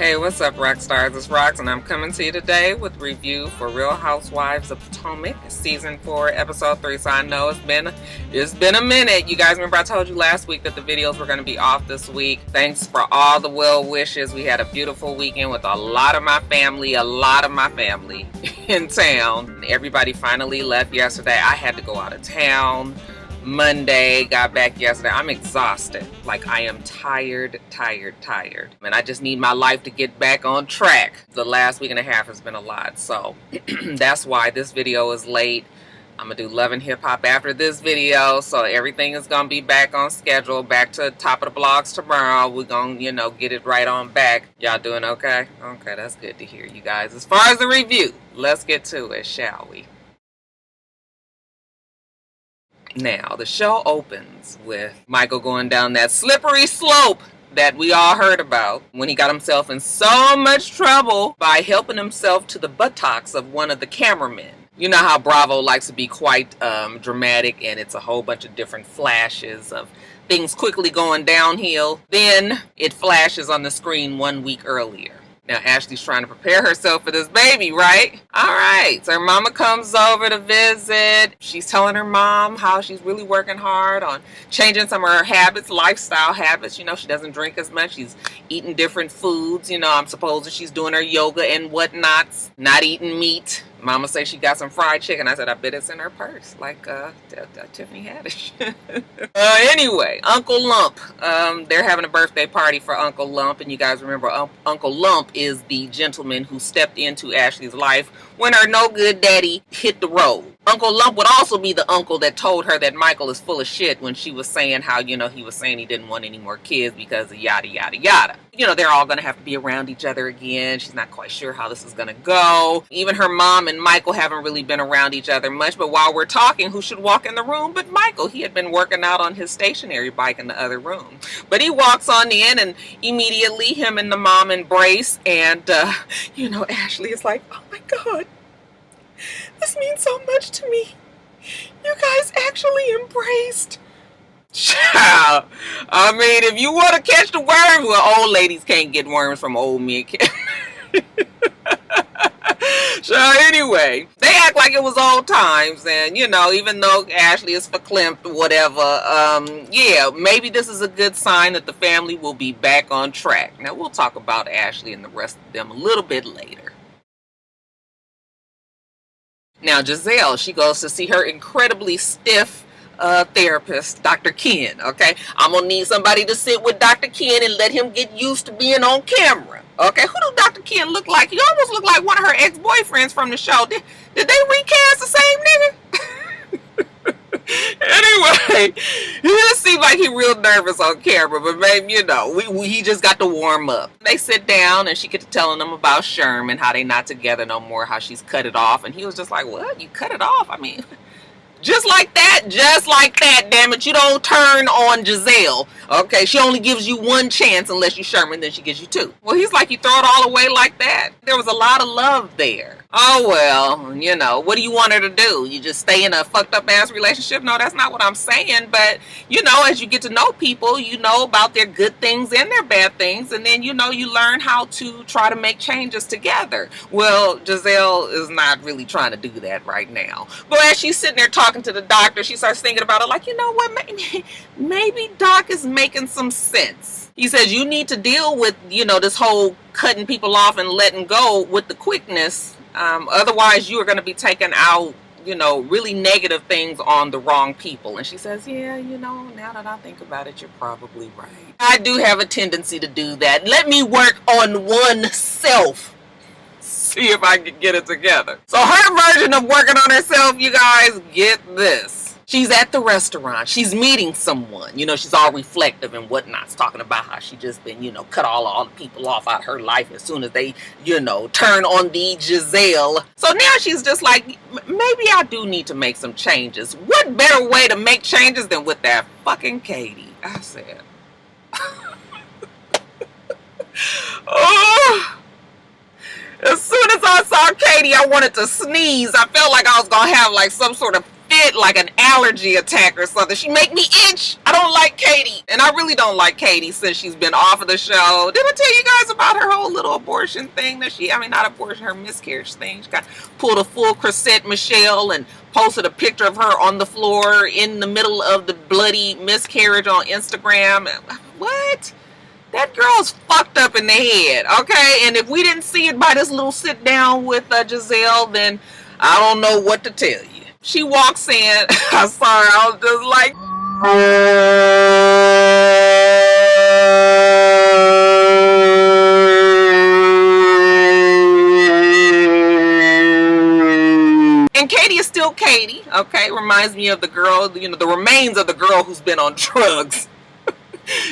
Hey, what's up, Roxstars? It's Rox, and I'm coming to you today with a review for Real Housewives of Potomac, Season 4, Episode 3. So I know it's been a minute. You guys remember I told you last week that the videos were going to be off this week. Thanks for all the well wishes. We had a beautiful weekend with a lot of my family in town. Everybody finally left yesterday. I had to go out of town Monday, got back yesterday. I'm exhausted. Like, I am tired. And I just need my life to get back on track. The last week and a half has been a lot. So that's why this video is late. I'm gonna do Love and Hip Hop after this video. So everything is gonna be back on schedule, back to the top of the blogs tomorrow. We're gonna, get it right on back. Y'all doing okay? Okay, that's good to hear, you guys. As far as the review, let's get to it, shall we? Now, the show opens with Michael going down that slippery slope that we all heard about when he got himself in so much trouble by helping himself to the buttocks of one of the cameramen. You know how Bravo likes to be quite dramatic, and it's a whole bunch of different flashes of things quickly going downhill. Then it flashes on the screen 1 week earlier. Now, Ashley's trying to prepare herself for this baby, right? All right. So her mama comes over to visit. She's telling her mom how she's really working hard on changing some of her habits, lifestyle habits. She doesn't drink as much. She's eating different foods. I'm supposing she's doing her yoga and whatnots, not eating meat. Mama says she got some fried chicken. I said, I bet it's in her purse, like Tiffany Haddish. Anyway, Uncle Lump. They're having a birthday party for Uncle Lump. And you guys remember Uncle Lump is the gentleman who stepped into Ashley's life when her no-good daddy hit the road. Uncle Lump would also be the uncle that told her that Michael is full of shit when she was saying how, he was saying he didn't want any more kids because of yada, yada, yada. They're all going to have to be around each other again. She's not quite sure how this is going to go. Even her mom and Michael haven't really been around each other much. But while we're talking, who should walk in the room but Michael? He had been working out on his stationary bike in the other room. But he walks on in, and immediately him and the mom embrace. And, Ashley is like, oh my God. This means so much to me. You guys actually embraced. Child. I mean, if you want to catch the worms, well, old ladies can't get worms from old men. So anyway, they act like it was old times, and even though Ashley is verklempt, whatever, maybe this is a good sign that the family will be back on track. Now, we'll talk about Ashley and the rest of them a little bit later. Now, Giselle, she goes to see her incredibly stiff therapist, Dr. Ken, okay? I'm going to need somebody to sit with Dr. Ken and let him get used to being on camera, okay? Who does Dr. Ken look like? He almost looked like one of her ex-boyfriends from the show. Did they recast the same nigga? Anyway, he just seemed like he real nervous on camera, but maybe, he just got to warm up. They sit down, and she gets to telling them about Sherman, how they not together no more, how she's cut it off, and he was just like, what? You cut it off? I mean, just like that, damn it. You don't turn on Giselle, okay? She only gives you one chance unless you Sherman, then she gives you two. Well, he's like, you throw it all away like that? There was a lot of love there. Oh, well, what do you want her to do? You just stay in a fucked up ass relationship? No, that's not what I'm saying. But, as you get to know people, you know about their good things and their bad things. And then, you learn how to try to make changes together. Well, Giselle is not really trying to do that right now. But as she's sitting there talking to the doctor, she starts thinking about it like, you know what, maybe Doc is making some sense. He says you need to deal with, this whole cutting people off and letting go with the quickness. Otherwise, you are going to be taking out, really negative things on the wrong people. And she says, yeah, now that I think about it, you're probably right. I do have a tendency to do that. Let me work on oneself. See if I can get it together. So her version of working on herself, you guys, get this. She's at the restaurant. She's meeting someone. She's all reflective and whatnot, talking about how she just been, cut all the people off out of her life as soon as they, turn on the Giselle. So now she's just like, maybe I do need to make some changes. What better way to make changes than with that fucking Katie? I said. Oh. As soon as I saw Katie, I wanted to sneeze. I felt like I was going to have like some sort of fit, like an allergy attack or something. She make me itch. I don't like Katie. And I really don't like Katie since she's been off of the show. Did I tell you guys about her whole little abortion thing that not abortion, her miscarriage thing. She got pulled a full Crissette Michelle and posted a picture of her on the floor in the middle of the bloody miscarriage on Instagram. What? That girl's fucked up in the head, okay? And if we didn't see it by this little sit down with Giselle, then I don't know what to tell you. She walks in. I'm sorry, I was just like... And Katie is still Katie, okay? Reminds me of the girl, the remains of the girl who's been on drugs.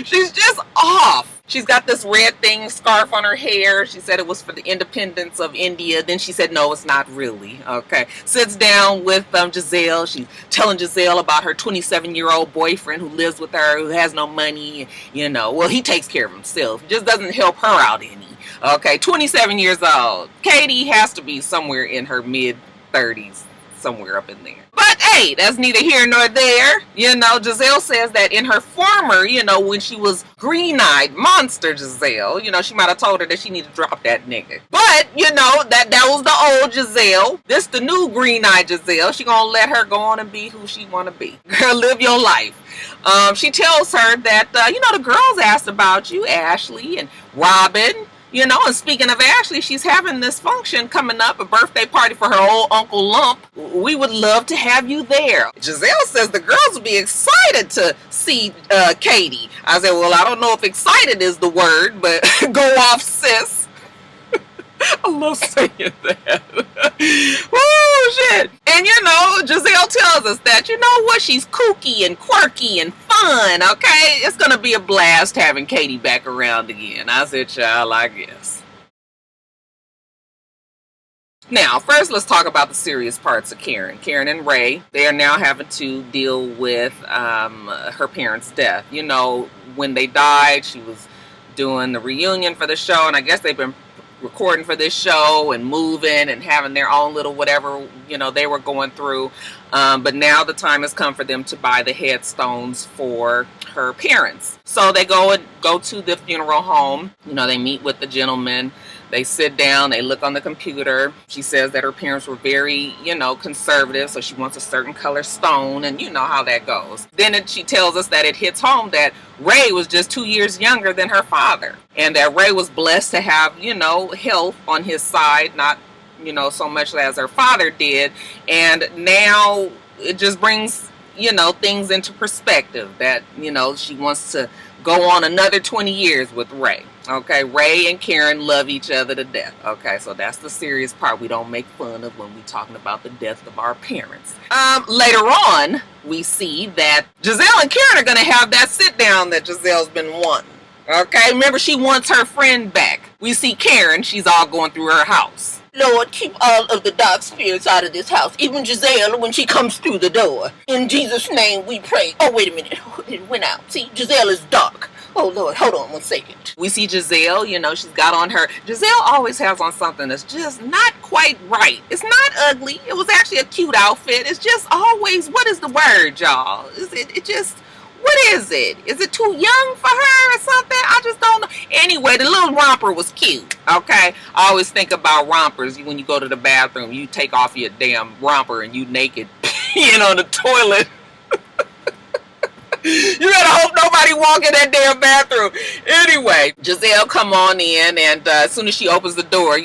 She's just off. She's got this red scarf on her hair. She said it was for the independence of India. Then she said, no, it's not really. Okay. Sits down with Giselle. She's telling Giselle about her 27-year-old boyfriend who lives with her, who has no money. Well, he takes care of himself. Just doesn't help her out any. Okay. 27 years old. Katie has to be somewhere in her mid-30s. Somewhere up in there. But hey, that's neither here nor there. Giselle says that in her former, when she was green-eyed monster Giselle, she might have told her that she needed to drop that nigga. But, that was the old Giselle. This the new green-eyed Giselle. She gonna let her go on and be who she wanna be. Girl, live your life. She tells her that, the girls asked about you, Ashley and Robin. And speaking of Ashley, she's having this function coming up, a birthday party for her old Uncle Lump. We would love to have you there. Giselle says the girls would be excited to see Katie. I said, well, I don't know if excited is the word, but go off, sis. I love saying that. Woo, shit. And Giselle tells us that, what, she's kooky and quirky and fun, okay? It's gonna be a blast having Katie back around again. I said, child, I guess. Now, first let's talk about the serious parts of Karen. Karen and Ray, they are now having to deal with her parents' death. When they died, she was doing the reunion for the show, and I guess they've been recording for this show and moving and having their own little whatever they were going through, but now the time has come for them to buy the headstones for her parents. So they go to the funeral home. They meet with the gentleman. They sit down, they look on the computer. She says that her parents were very, conservative, so she wants a certain color stone, and you know how that goes. Then she tells us that it hits home that Ray was just 2 years younger than her father, and that Ray was blessed to have, health on his side, not, so much as her father did. And now it just brings, things into perspective that, she wants to go on another 20 years with Ray. Okay, Ray and Karen love each other to death. Okay, so that's the serious part we don't make fun of when we're talking about the death of our parents. Later on, we see that Giselle and Karen are going to have that sit down that Giselle's been wanting. Okay, remember she wants her friend back. We see Karen, she's all going through her house. Lord, keep all of the dark spirits out of this house, even Giselle when she comes through the door. In Jesus' name we pray. Oh, wait a minute, it went out. See, Giselle is dark. Oh, Lord, hold on 1 second. We see Giselle, she's got on her... Giselle always has on something that's just not quite right. It's not ugly. It was actually a cute outfit. It's just always... What is the word, y'all? What is it? Is it too young for her or something? I just don't know. Anyway, the little romper was cute, okay? I always think about rompers. When you go to the bathroom, you take off your damn romper and you naked peeing on the toilet. You better hope nobody walk in that damn bathroom. Anyway, Giselle come on in, and as soon as she opens the door,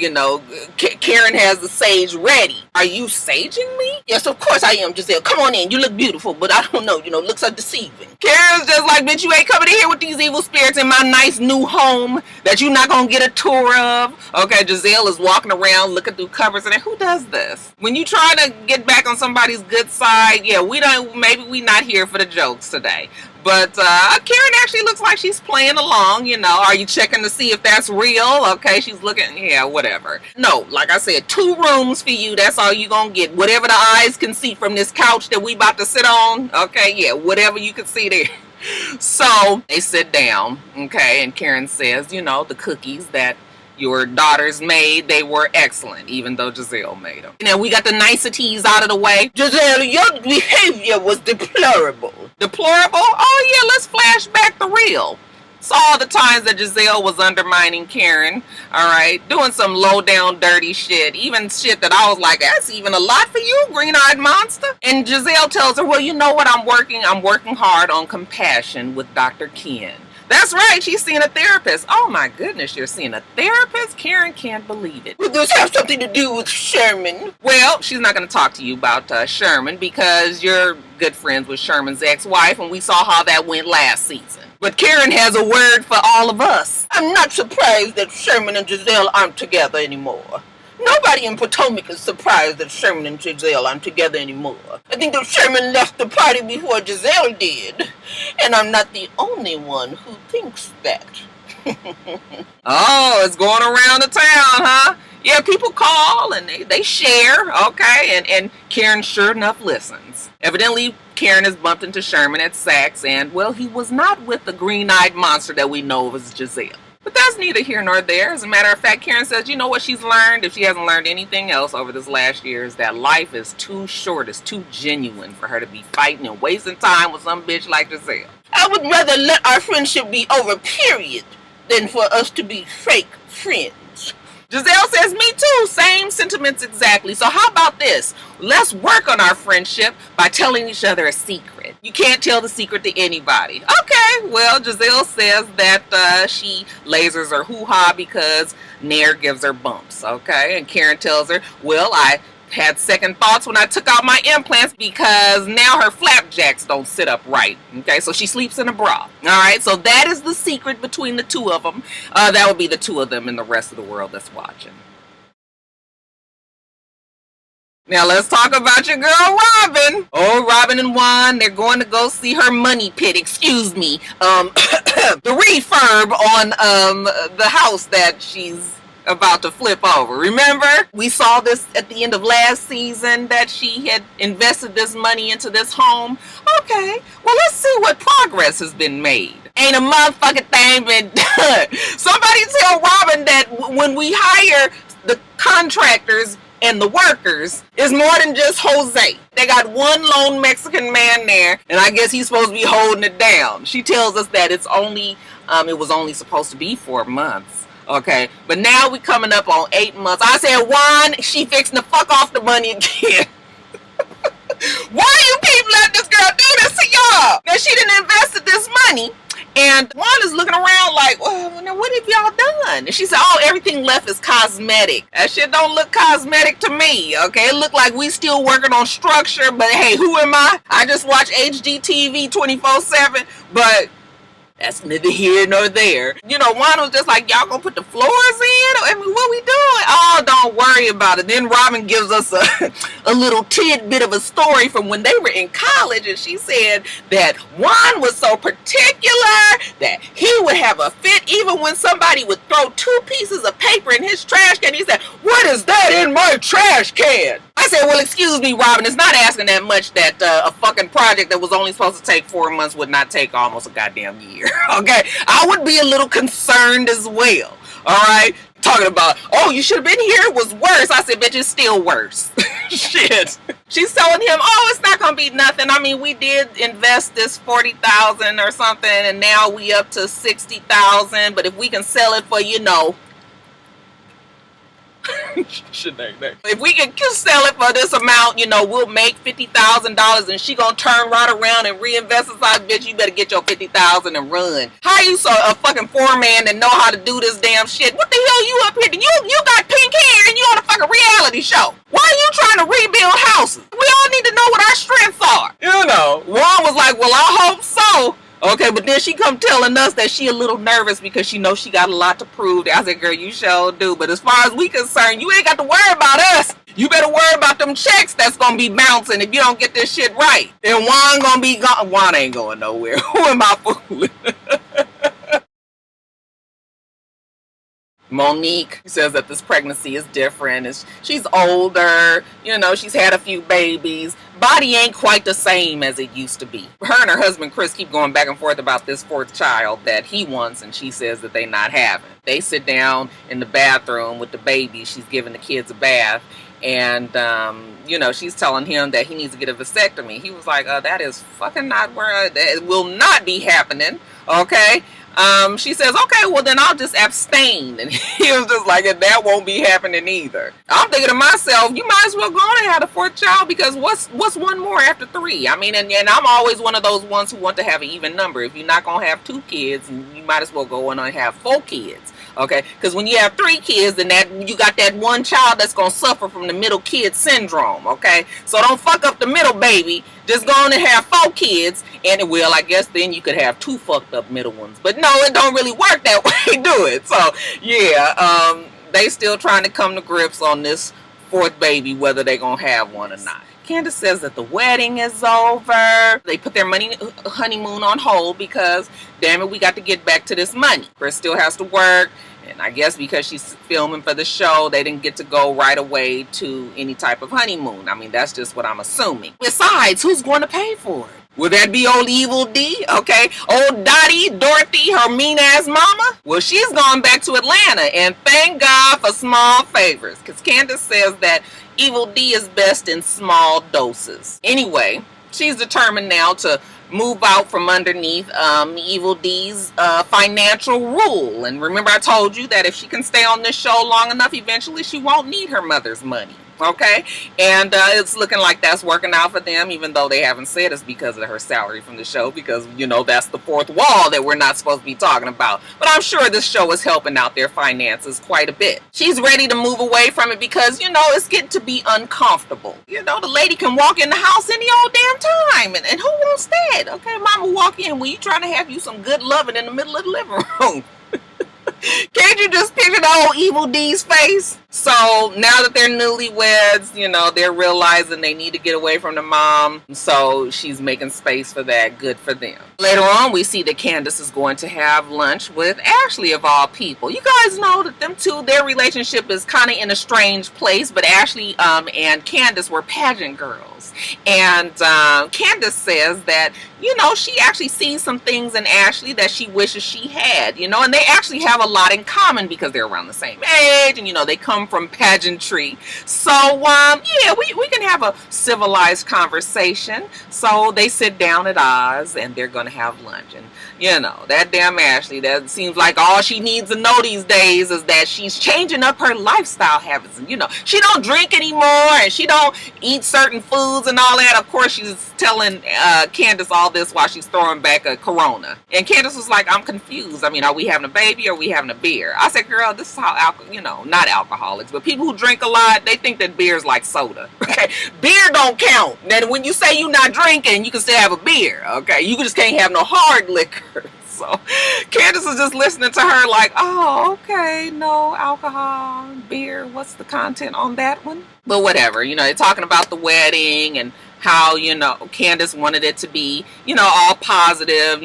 Karen has the sage ready. Are you saging me? Yes, of course I am, Giselle. Come on in. You look beautiful, but I don't know, looks are deceiving. Karen's just like, bitch, you ain't coming in here with these evil spirits in my nice new home that you're not gonna get a tour of. Okay, Giselle is walking around looking through cupboards, and who does this? When you try to get back on somebody's good side, maybe we not here for the jokes today. But Karen actually looks like she's playing along, Are you checking to see if that's real? Okay, she's looking, yeah, whatever. No, like I said, 2 rooms for you. That's all you gonna get. Whatever the eyes can see from this couch that we about to sit on. Okay, yeah, whatever you can see there. So they sit down, okay, and Karen says, the cookies that your daughters made, they were excellent, even though Giselle made them. Now we got the niceties out of the way. Giselle, your behavior was deplorable. Deplorable? Oh yeah, let's flash back the reel. Saw the times that Giselle was undermining Karen, all right, doing some low down dirty shit, even shit that I was like, that's even a lot for you, green-eyed monster. And Giselle tells her, well, you know what, I'm working hard on compassion with Dr. Ken. That's right, she's seeing a therapist. Oh my goodness, you're seeing a therapist? Karen can't believe it. Well, does this have something to do with Sherman? Well, she's not going to talk to you about Sherman because you're good friends with Sherman's ex-wife, and we saw how that went last season. But Karen has a word for all of us. I'm not surprised that Sherman and Giselle aren't together anymore. Nobody in Potomac is surprised that Sherman and Giselle aren't together anymore. I think that Sherman left the party before Giselle did. And I'm not the only one who thinks that. Oh, it's going around the town, huh? Yeah, people call and they share, okay? And Karen sure enough listens. Evidently, Karen has bumped into Sherman at Saks, and, well, he was not with the green-eyed monster that we know as Giselle. But that's neither here nor there. As a matter of fact, Karen says, you know what she's learned, if she hasn't learned anything else over this last year, is that life is too short, it's too genuine for her to be fighting and wasting time with some bitch like Giselle. I would rather let our friendship be over, period, than for us to be fake friends. Giselle says, me too, same sentiments exactly. So how about this? Let's work on our friendship by telling each other a secret. You can't tell the secret to anybody. Okay, well, Giselle says that she lasers her hoo-ha because Nair gives her bumps, okay? And Karen tells her, well, I had second thoughts when I took out my implants because now her flapjacks don't sit up right. Okay, so she sleeps in a bra. All right, so that is the secret between the two of them. That would be the two of them and the rest of the world that's watching. Now let's talk about your girl Robin. Oh, Robin and Juan, they're going to go see her money pit, excuse me, the refurb on the house that she's about to flip over. Remember, we saw this at the end of last season that she had invested this money into this home. Okay, well, let's see what progress has been made. Ain't a motherfucking thing been done. Somebody tell Robin that when we hire the contractors and the workers, is more than just Jose. They got one lone Mexican man there, and I guess he's supposed to be holding it down. She tells us that it was only supposed to be 4 months. Okay, but now we coming up on 8 months. I said, Juan, she fixing to fuck off the money again. Why you people let this girl do this to y'all? Now she done invested this money, and Juan is looking around like, well, now what have y'all done? And she said, oh, everything left is cosmetic. That shit don't look cosmetic to me, okay? It look like we still working on structure, but hey, who am I? I just watch HGTV 24/7, but that's neither here nor there. You know, Juan was just like, y'all gonna put the floors in? I mean, what we doing? Oh, don't worry about it. Then Robin gives us a little tidbit of a story from when they were in college, and she said that Juan was so particular that he would have a fit even when somebody would throw 2 pieces of paper in his trash can. He said, what is that in my trash can? I said, well, excuse me, Robin, it's not asking that much that a fucking project that was only supposed to take 4 months would not take almost a goddamn year, okay? I would be a little concerned as well, all right? Talking about, oh, you should have been here, it was worse. I said, bitch, it's still worse. Shit. She's telling him, oh, it's not going to be nothing. I mean, we did invest this $40,000 or something, and now we up to $60,000, but if we can sell it for, you know, if we can sell it for this amount, you know, we'll make $50,000, and she gonna turn right around and reinvest inside. Bitch, you better get your $50,000 and run. How you so a fucking foreman that know how to do this damn shit? What the hell you up here? You got pink hair and you on a fucking reality show. Why are you trying to rebuild houses? We all need to know what our strengths are. You know, Juan was like, well, I hope so. Okay, but then she come telling us that she a little nervous because she knows she got a lot to prove. I said, girl, you sure do. But as far as we concerned, you ain't got to worry about us. You better worry about them checks that's going to be bouncing if you don't get this shit right. Then Juan going to be gone. Juan ain't going nowhere. Who am I fooling? Monique says that this pregnancy is different. She's older, she's had a few babies. Body ain't quite the same as it used to be. Her and her husband Chris keep going back and forth about this fourth child that he wants, and she says that they not having. They sit down in the bathroom with the baby. She's giving the kids a bath, and she's telling him that he needs to get a vasectomy. He was like, that is fucking not where it will not be happening. Okay. She says, okay, well then I'll just abstain. And he was just like, that won't be happening either. I'm thinking to myself, you might as well go on and have a fourth child, because what's one more after 3? I mean, and I'm always one of those ones who want to have an even number. If you're not going to have 2 kids, you might as well go on and have 4 kids. Okay, because when you have 3 kids, then you got that one child that's gonna suffer from the middle kid syndrome. Okay, so don't fuck up the middle baby. Just go on and have 4 kids, and I guess then you could have 2 fucked up middle ones. But no, it don't really work that way, do it? So yeah, they still trying to come to grips on this 4th baby, whether they gonna have one or not. Candace says that the wedding is over. They put their honeymoon on hold because, damn it, we got to get back to this money. Chris still has to work, and I guess because she's filming for the show, they didn't get to go right away to any type of honeymoon. I mean, that's just what I'm assuming. Besides, who's going to pay for it? Will that be old Evil D? Okay. Old Dottie, Dorothy, her mean-ass mama? Well, she's gone back to Atlanta, and thank God for small favors, because Candace says that Evil D is best in small doses. Anyway, she's determined now to move out from underneath Evil D's financial rule. And remember, I told you that if she can stay on this show long enough, eventually she won't need her mother's money. Okay, and it's looking like that's working out for them, even though they haven't said it's because of her salary from the show, because that's the 4th wall that we're not supposed to be talking about. But I'm sure this show is helping out their finances quite a bit. She's ready to move away from it because it's getting to be uncomfortable. The lady can walk in the house any old damn time, and who wants that? Okay, mama walk in when you trying to have you some good loving in the middle of the living room. Can't you just picture the old Evil D's face? So now that they're newlyweds, they're realizing they need to get away from the mom. So she's making space for that. Good for them. Later on, we see that Candace is going to have lunch with Ashley, of all people. You guys know that them two, their relationship is kind of in a strange place. But Ashley and Candace were pageant girls. And Candace says that, she actually sees some things in Ashley that she wishes she had, and they actually have a lot in common because they're around the same age, and, they come from pageantry. So, yeah, we can have a civilized conversation. So they sit down at Oz, and they're going to have lunch. And, that damn Ashley, that seems like all she needs to know these days is that she's changing up her lifestyle habits. And, she don't drink anymore, and she don't eat certain foods and all that. Of course, she's telling Candace all this while she's throwing back a Corona. And Candace was like, I'm confused. I mean, are we having a baby or are we having a beer? I said, girl, this is how, not alcoholics, but people who drink a lot, they think that beer is like soda. Okay? Beer don't count. Then when you say you're not drinking, you can still have a beer. Okay? You just can't have no hard liquor. So Candace is just listening to her like, oh, okay, no alcohol, beer. What's the content on that one? But whatever, they're talking about the wedding and how, Candace wanted it to be, all positive,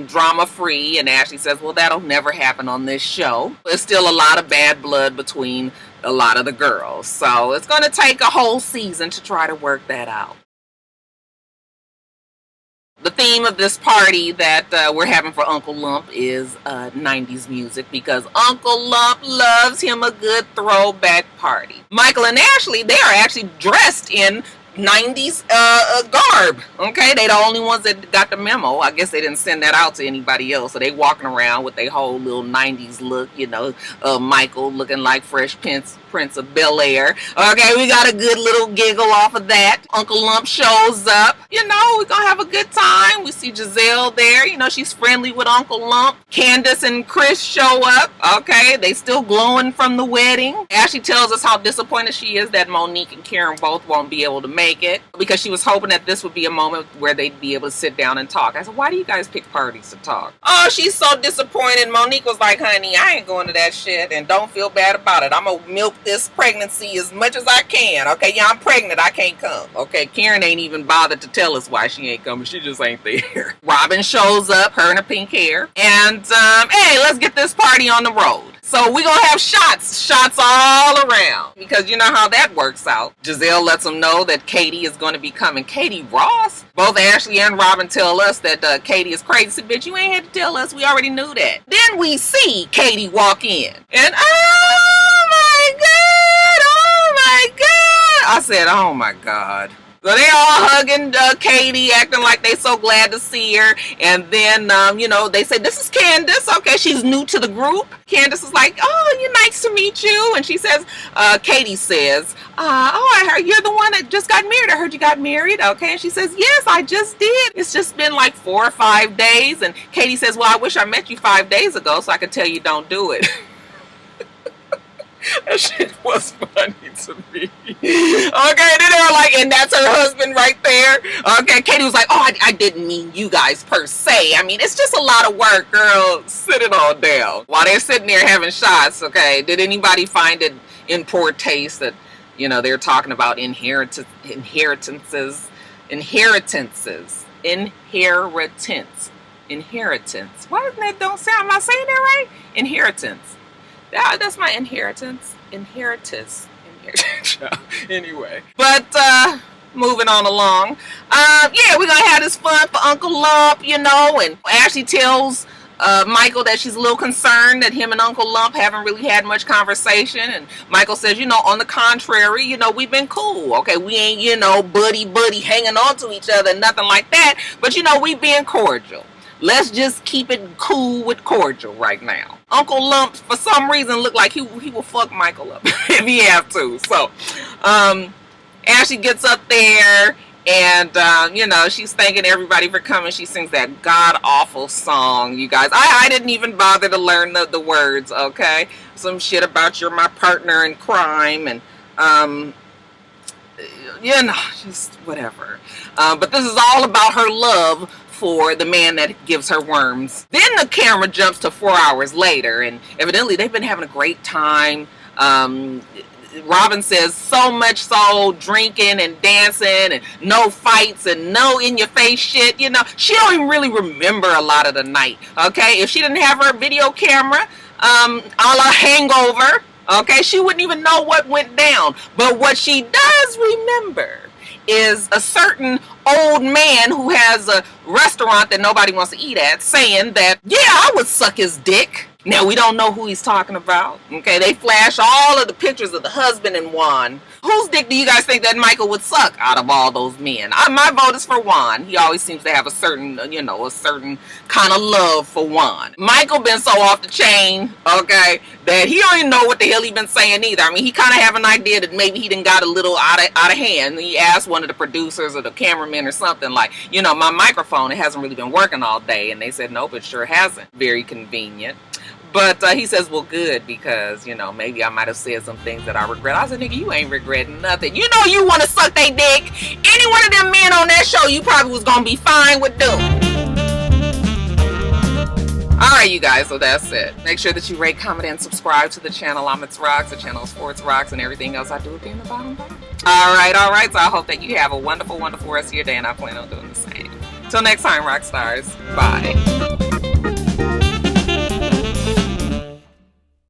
drama free. And Ashley says, well, that'll never happen on this show. There's still a lot of bad blood between a lot of the girls. So it's going to take a whole season to try to work that out. The theme of this party that we're having for Uncle Lump is 90s music, because Uncle Lump loves him a good throwback party. Michael and Ashley, they are actually dressed in 90s garb. Okay, they the only ones that got the memo. I guess they didn't send that out to anybody else, so they walking around with their whole little 90s look. Michael looking like Fresh Prince of Bel-Air. Okay, we got a good little giggle off of that. Uncle Lump shows up. We're gonna have a good time. We see Giselle there. She's friendly with Uncle Lump. Candace and Chris show up. Okay, they still glowing from the wedding. Ashley tells us how disappointed she is that Monique and Karen both won't be able to make it, because she was hoping that this would be a moment where they'd be able to sit down and talk. I said, why do you guys pick parties to talk? Oh, she's so disappointed. Monique was like, honey, I ain't going to that shit, and don't feel bad about it. I'm gonna milk this pregnancy as much as I can. Okay, yeah, I'm pregnant. I can't come. Okay, Karen ain't even bothered to tell us why she ain't coming. She just ain't there. Robin shows up, her and her pink hair, and hey, let's get this party on the road. So we're going to have shots all around, because you know how that works out. Giselle lets them know that Katie is going to be coming. Katie Ross? Both Ashley and Robin tell us that Katie is crazy. Bitch, you ain't had to tell us. We already knew that. Then we see Katie walk in. And oh my God, oh my God. I said, oh my God. So they all hugging Katie, acting like they so glad to see her. And then, you know, they say, this is Candace. Okay, she's new to the group. Candace is like, oh, nice to meet you. And she says, Katie says, oh, I heard you're the one that just got married. I heard you got married. Okay, and she says, yes, I just did. It's just been like 4 or 5 days. And Katie says, well, I wish I met you 5 days ago so I could tell you don't do it. That shit was funny to me. Okay, then they were like, and that's her husband right there. Okay, Katie was like, oh, I didn't mean you guys per se. I mean, it's just a lot of work, girl. Sit it all down. While they're sitting there having shots, okay, did anybody find it in poor taste that, you know, they're talking about inheritance. Why doesn't that don't sound, am I saying that right? Inheritance. That's my inheritance. Anyway. But, moving on along. Yeah, we're going to have this fun for Uncle Lump, you know. And Ashley tells Michael that she's a little concerned that him and Uncle Lump haven't really had much conversation. And Michael says, you know, on the contrary, you know, we've been cool. Okay, we ain't, you know, buddy hanging on to each other, nothing like that. But, you know, we being cordial. Let's just keep it cool with cordial right now. Uncle Lump, for some reason, looked like he will fuck Michael up if he have to. So, Ashley gets up there, and, you know, she's thanking everybody for coming. She sings that god-awful song, you guys. I didn't even bother to learn the words, okay? Some shit about you're my partner in crime, and, you know, just whatever. But this is all about her love for the man that gives her worms. Then the camera jumps to 4 hours later, and evidently they've been having a great time. Robin says so much so, drinking and dancing and no fights and no in-your-face shit. You know, she don't even really remember a lot of the night, okay? If she didn't have her video camera, a la Hangover, okay, she wouldn't even know what went down. But what she does remember is a certain old man who has a restaurant that nobody wants to eat at saying that, yeah, I would suck his dick. Now, we don't know who he's talking about. Okay, they flash all of the pictures of the husband and Juan. Whose dick do you guys think that Michael would suck out of all those men? My vote is for Juan. He always seems to have a certain, you know, a certain kind of love for Juan. Michael been so off the chain, okay, that he don't even know what the hell he been saying either. I mean, he kind of have an idea that maybe he done got a little out of hand. He asked one of the producers or the cameraman or something like, you know, my microphone, it hasn't really been working all day. And they said, nope, it sure hasn't. Very convenient. But he says, well, good, because, you know, maybe I might have said some things that I regret. I said, nigga, you ain't regretting nothing. You know you want to suck they dick. Any one of them men on that show, you probably was going to be fine with doing. Alright, you guys, so that's it. Make sure that you rate, comment, and subscribe to the channel. I'm itsrox. The channel is for itsrox, and everything else I do will be in the bottom bar. Alright. So I hope that you have a wonderful, wonderful rest of your day, and I plan on doing the same. Till next time, Roxstars. Bye.